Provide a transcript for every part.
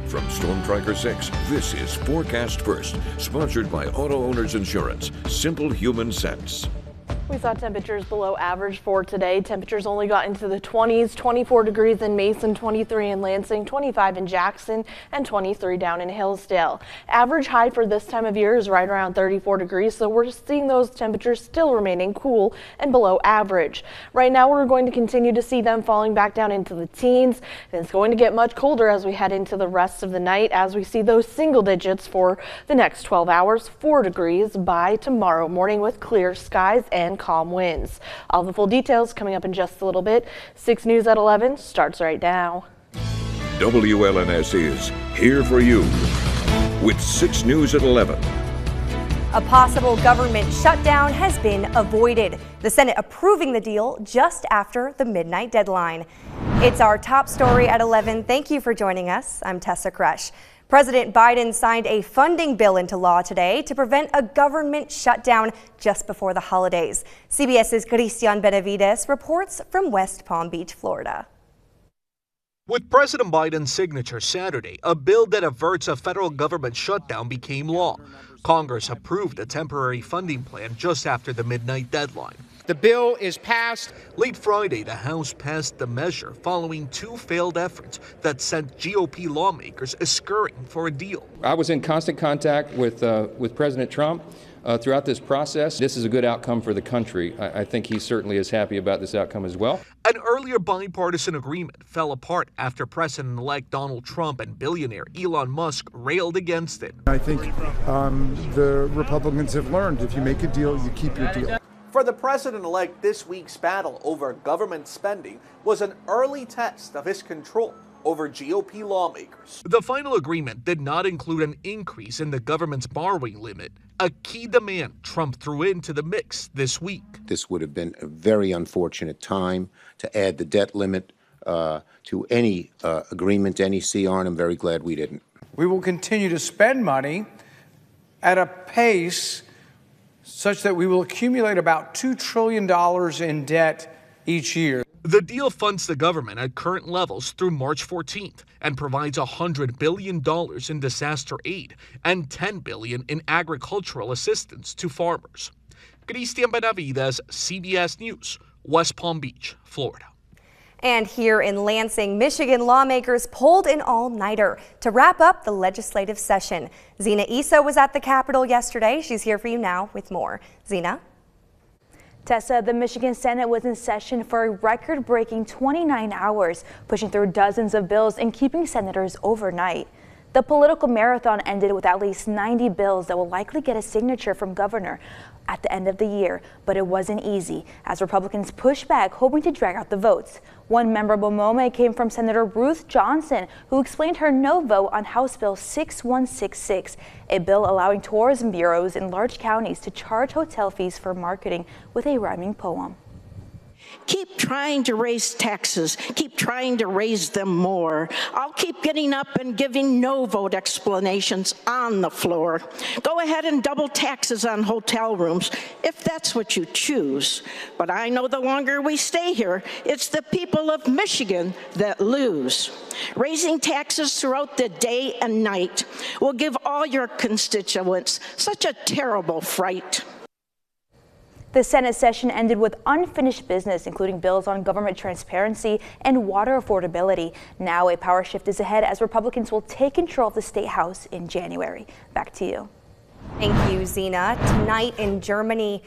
From Storm Tracker 6, this is Forecast First, sponsored by Auto Owners Insurance. Simple human sense. We saw temperatures below average for today. Temperatures only got into the 20s, 24 degrees in Mason, 23 in Lansing, 25 in Jackson, and 23 down in Hillsdale. Average high for this time of year is right around 34 degrees, so we're seeing those temperatures still remaining cool and below average. Right now, we're going to continue to see them falling back down into the teens, and it's going to get much colder as we head into the rest of the night as we see those single digits for the next 12 hours, 4 degrees by tomorrow morning with clear skies and calm winds. All the full details coming up in just a little bit. 6 News at 11 starts right now. WLNS is here for you with 6 News at 11. A possible government shutdown has been avoided. The Senate approving the deal just after the midnight deadline. It's our top story at 11. Thank you for joining us. I'm Tessa Kresh. President Biden signed a funding bill into law today to prevent a government shutdown just before the holidays. CBS's Christian Benavides reports from West Palm Beach, Florida. With President Biden's signature Saturday, a bill that averts a federal government shutdown became law. Congress approved a temporary funding plan just after the midnight deadline. The bill is passed. Late Friday, the House passed the measure following 2 failed efforts that sent GOP lawmakers scurrying for a deal. I was in constant contact with President Trump throughout this process. This is a good outcome for the country. I think he certainly is happy about this outcome as well. An earlier bipartisan agreement fell apart after President-elect Donald Trump and billionaire Elon Musk railed against it. I think the Republicans have learned if you make a deal, you keep your deal. For the president-elect, this week's battle over government spending was an early test of his control over GOP lawmakers. The final agreement did not include an increase in the government's borrowing limit, a key demand Trump threw into the mix this week. This would have been a very unfortunate time to add the debt limit to any agreement, any CR, and I'm very glad we didn't. We will continue to spend money at a pace such that we will accumulate about $2 trillion in debt each year. The deal funds the government at current levels through March 14th and provides $100 billion in disaster aid and $10 billion in agricultural assistance to farmers. Christian Benavides, CBS News, West Palm Beach, Florida. And here in Lansing, Michigan lawmakers pulled an all-nighter to wrap up the legislative session. Zena Issa was at the Capitol yesterday. She's here for you now with more. Zena? Tessa, the Michigan Senate was in session for a record-breaking 29 hours, pushing through dozens of bills and keeping senators overnight. The political marathon ended with at least 90 bills that will likely get a signature from Governor at the end of the year, but it wasn't easy as Republicans pushed back, hoping to drag out the votes. One memorable moment came from Senator Ruth Johnson, who explained her no vote on House Bill 6166, a bill allowing tourism bureaus in large counties to charge hotel fees for marketing with a rhyming poem. Keep trying to raise taxes. Keep trying to raise them more. I'll keep getting up and giving no vote explanations on the floor. Go ahead and double taxes on hotel rooms if that's what you choose. But I know the longer we stay here, it's the people of Michigan that lose. Raising taxes throughout the day and night will give all your constituents such a terrible fright. The Senate session ended with unfinished business, including bills on government transparency and water affordability. Now a power shift is ahead as Republicans will take control of the State House in January. Back to you. Thank you, Zena. Tonight in Germany,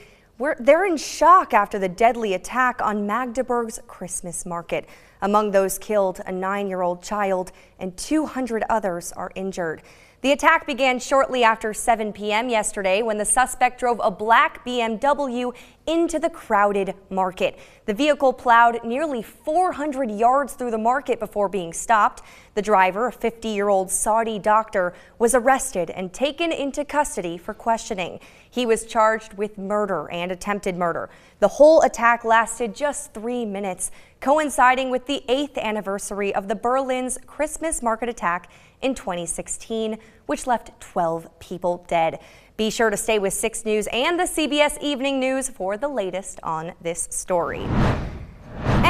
they're in shock after the deadly attack on Magdeburg's Christmas market. Among those killed, a 9-year-old child and 200 others are injured. The attack began shortly after 7 p.m. yesterday when the suspect drove a black BMW into the crowded market. The vehicle plowed nearly 400 yards through the market before being stopped. The driver, a 50-year-old Saudi doctor, was arrested and taken into custody for questioning. He was charged with murder and attempted murder. The whole attack lasted just 3 minutes, coinciding with the 8th anniversary of the Berlin's Christmas market attack in 2016, which left 12 people dead. Be sure to stay with 6 News and the CBS Evening News for the latest on this story.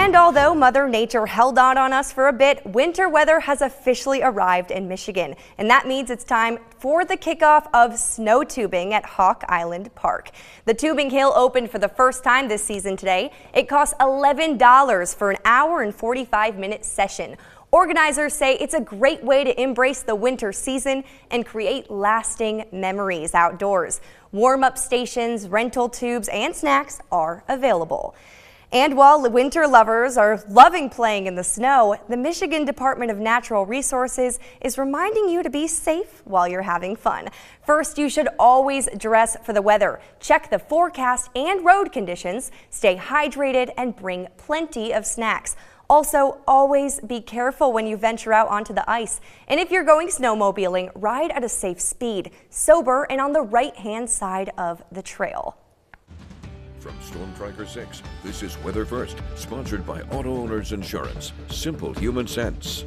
And although Mother Nature held on us for a bit, winter weather has officially arrived in Michigan. And that means it's time for the kickoff of snow tubing at Hawk Island Park. The tubing hill opened for the first time this season today. It costs $11 for an hour and 45-minute session. Organizers say it's a great way to embrace the winter season and create lasting memories outdoors. Warm-up stations, rental tubes, and snacks are available. And while the winter lovers are loving playing in the snow, the Michigan Department of Natural Resources is reminding you to be safe while you're having fun. First, you should always dress for the weather. Check the forecast and road conditions, stay hydrated, and bring plenty of snacks. Also, always be careful when you venture out onto the ice. And if you're going snowmobiling, ride at a safe speed, sober, and on the right-hand side of the trail. From Storm Tracker 6, this is Weather First, sponsored by Auto Owners Insurance. Simple human sense.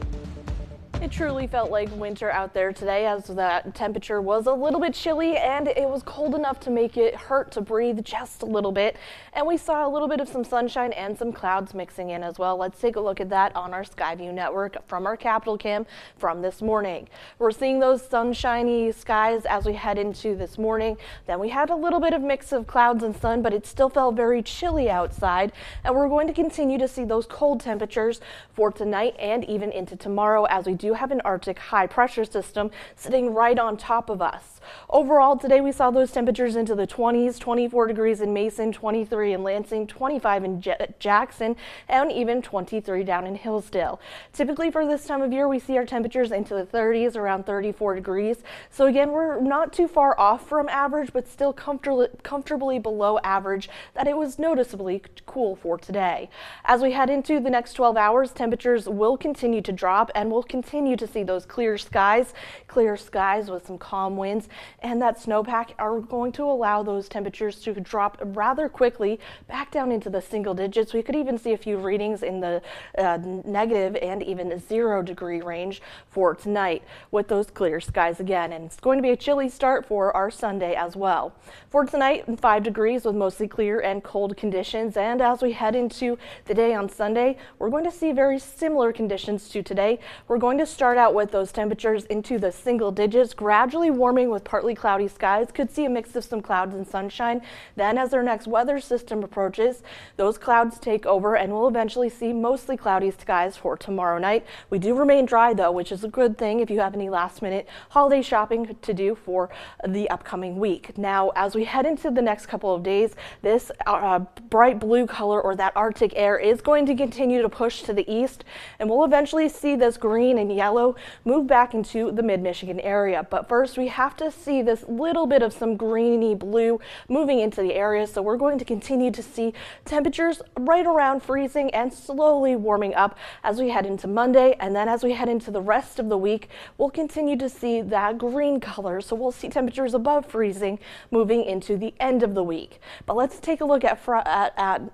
It truly felt like winter out there today, as that temperature was a little bit chilly and it was cold enough to make it hurt to breathe just a little bit. And we saw a little bit of some sunshine and some clouds mixing in as well. Let's take a look at that on our Skyview network from our Capitol Cam from this morning. We're seeing those sunshiny skies as we head into this morning. Then we had a little bit of mix of clouds and sun, but it still felt very chilly outside. And we're going to continue to see those cold temperatures for tonight and even into tomorrow, as we do have an Arctic high pressure system sitting right on top of us. Overall, today we saw those temperatures into the 20s, 24 degrees in Mason, 23 in Lansing, 25 in Jackson, and even 23 down in Hillsdale. Typically for this time of year, we see our temperatures into the 30s, around 34 degrees. So again, we're not too far off from average, but still comfortably below average, that it was noticeably cool for today. As we head into the next 12 hours, temperatures will continue to drop and we'll continue to see those clear skies with some calm winds, and that snowpack are going to allow those temperatures to drop rather quickly back down into the single digits. We could even see a few readings in the negative and even 0 degree range for tonight with those clear skies again, and it's going to be a chilly start for our Sunday as well. For tonight, 5 degrees with mostly clear and cold conditions, and as we head into the day on Sunday, we're going to see very similar conditions to today. We're going to start out with those temperatures into the single digits, gradually warming with partly cloudy skies. Could see a mix of some clouds and sunshine. Then as our next weather system approaches, those clouds take over and we'll eventually see mostly cloudy skies for tomorrow night. We do remain dry though, which is a good thing if you have any last minute holiday shopping to do for the upcoming week. Now, as we head into the next couple of days, this bright blue color, or that Arctic air, is going to continue to push to the east, and we'll eventually see this green and yellow move back into the mid-Michigan area. But first, we have to see this little bit of some greeny blue moving into the area, so we're going to continue to see temperatures right around freezing and slowly warming up as we head into Monday. And then as we head into the rest of the week, we'll continue to see that green color, so we'll see temperatures above freezing moving into the end of the week. But let's take a look at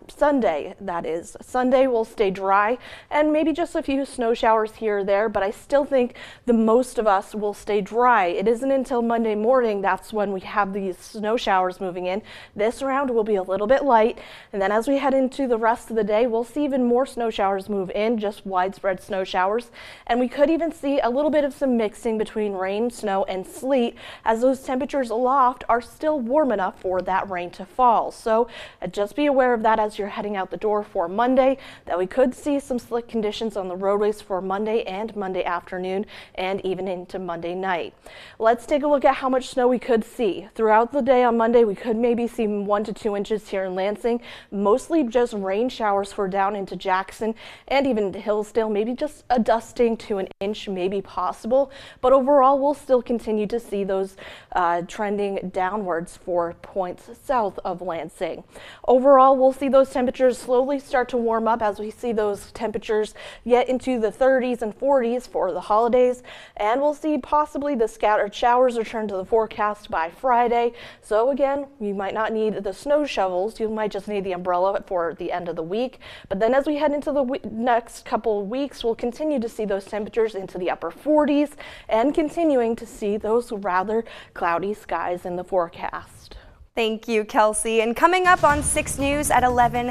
Sunday. That is, Sunday will stay dry and maybe just a few snow showers here or there, but I still think the most of us will stay dry. It isn't until Monday morning that's when we have these snow showers moving in. This round will be a little bit light, and then as we head into the rest of the day, we'll see even more snow showers move in, just widespread snow showers, and we could even see a little bit of some mixing between rain, snow, and sleet, as those temperatures aloft are still warm enough for that rain to fall. So just be aware of that as you're heading out the door for Monday, that we could see some slick conditions on the roadways for Monday and Monday afternoon and even into Monday night. Let's take a look at how much snow we could see. Throughout the day on Monday, we could maybe see 1 to 2 inches here in Lansing, mostly just rain showers for down into Jackson and even into Hillsdale, maybe just a dusting to an inch maybe possible, but overall we'll still continue to see those trending downwards for points south of Lansing. Overall, we'll see those temperatures slowly start to warm up as we see those temperatures get into the 30s and 40s for the holidays, and we'll see possibly the scattered showers return to the forecast by Friday. So again, you might not need the snow shovels, you might just need the umbrella for the end of the week. But then as we head into the next couple of weeks, we'll continue to see those temperatures into the upper 40s and continuing to see those rather cloudy skies in the forecast. Thank you, Kelsey. And coming up on 6 News at 11,